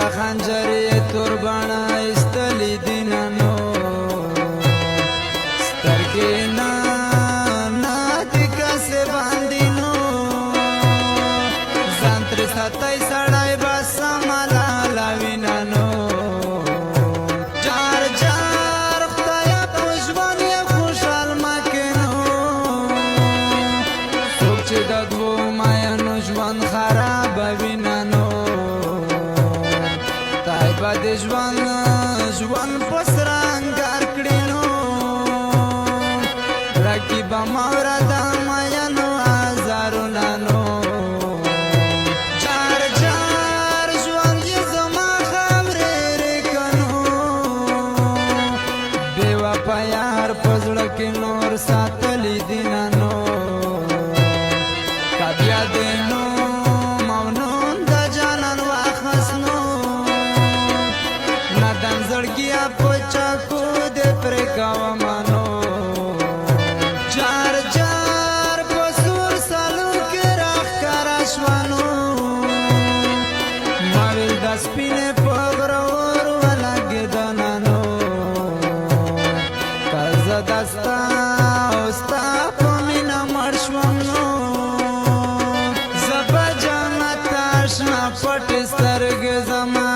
خنجری تور بانا استلی دینانو سترگی نا دیگه سے باندینو زنتر ستای سڑای بس مالا لاوینانو جار جار خدایا پوشوان یا خوشحال مکنو سوک چه دادو مایانو جوان خراب وینانو د ژوند پسرانګار کړي نو رقیب ماورا د مینو هزارو نانو چار چار ژوند یې زما خاورې کنو بې وفا یار په زړه کې نور ساتلی دي نانو که بیا دې نو مونون د جانان واخستنو ندم زړګیا پچا کو دې پرې کاوه مانو چار چار پسور سالو کې راښکاره شوانو ما ویل د سپینې په غرور ولګېده نانو که زه دستا او ستا په مینه مړ شوم نو زه به جنت ته اشنا پټې سترګې زما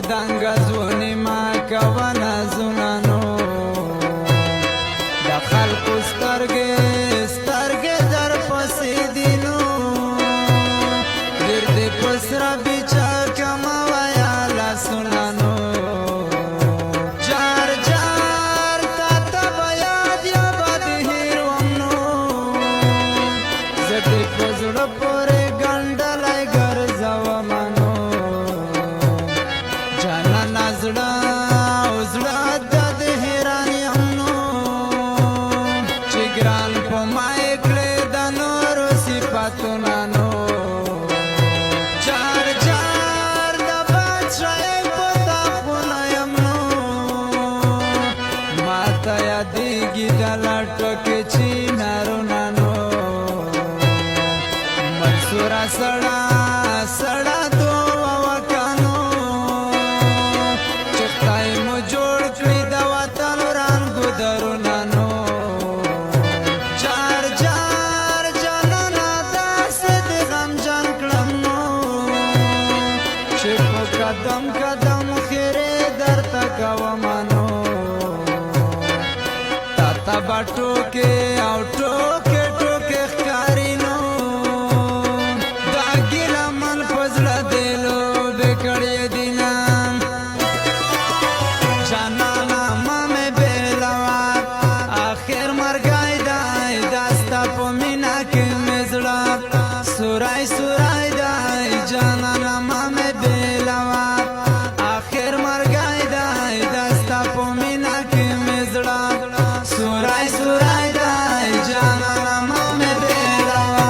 دنګ ځواني ما کوانه زونانو د خلکو سترګې در پسې دینو ډېر دې پسرا بیچا کما وایا لاسونانو جار جار تا ته یاد یا بد هیروم نو زه دې په زړه پورې ګنډلی ګرځوم نو زړه او زړه د حیران یم نو چې ګران په ما یې کړې د نورو صفتونه نو چار چار د بادشاهۍ په تاخونه یم نو ما ته یادېږي د لټکې چینارونه نو منصوره سړه قدم قدم خیره در تکوامانو تا تا با ټوکې او ټوکې ټوکې ښکارینو دا ګیله من په زړه دې لوبې کړې دینه جانانه ما مې بېلوه آخر مرګی دی دا ستا په مینه کې مې زړه سوری سوری دی جانانه ما مې بېلوه آخر مرګی دی دا ستا په مینه کې مې زړه سوری سوری دی جانانه ما مې بېلوه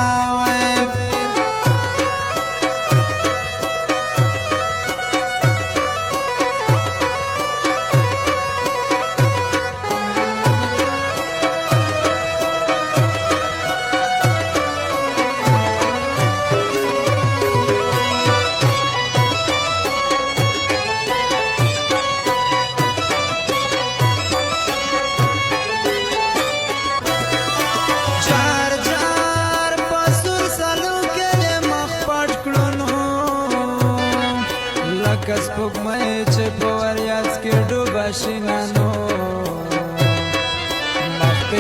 لکه سپوږمۍ چې په وریځ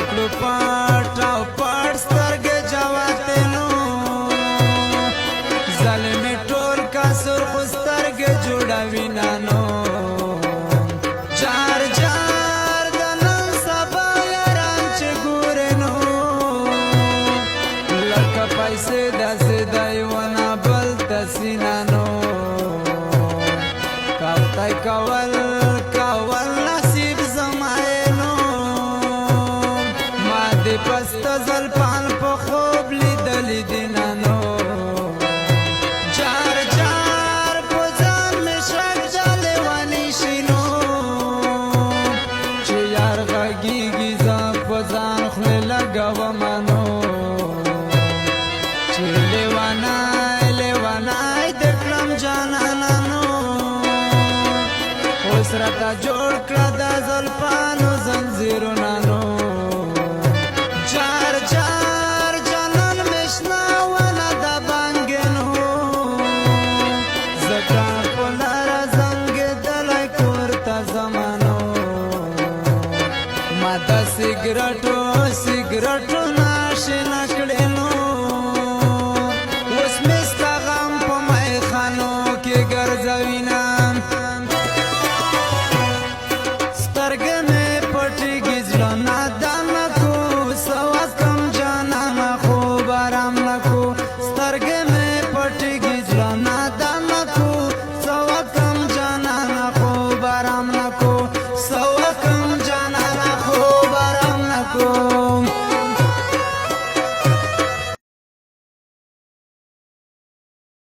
کړو پټ او پټ سترګې جواتې نو ظالمې ټول کسر خو سترګې جوړوي نانو جار جار د نن سبا یاران چې ګورې نو لکه پیسې داسې دی ونه بل داسې نانو کوتای کول نصیب زماینو ما دې پست زلفان په خوب لیدلې دي نانو جار جار په ځان مې شک لیوانې شي نو چې یار غږیږي زه په ځان خولې لګومه نو چې لیوانی د کړم جانانه نو اوس راته جوړ کړه د زلفانو زنځیرونه نو جار جار جانان مې شنه ونه د بانګې نو ځکه په لاره زنګېدلی کور ته ځمه نو ما د سګرټو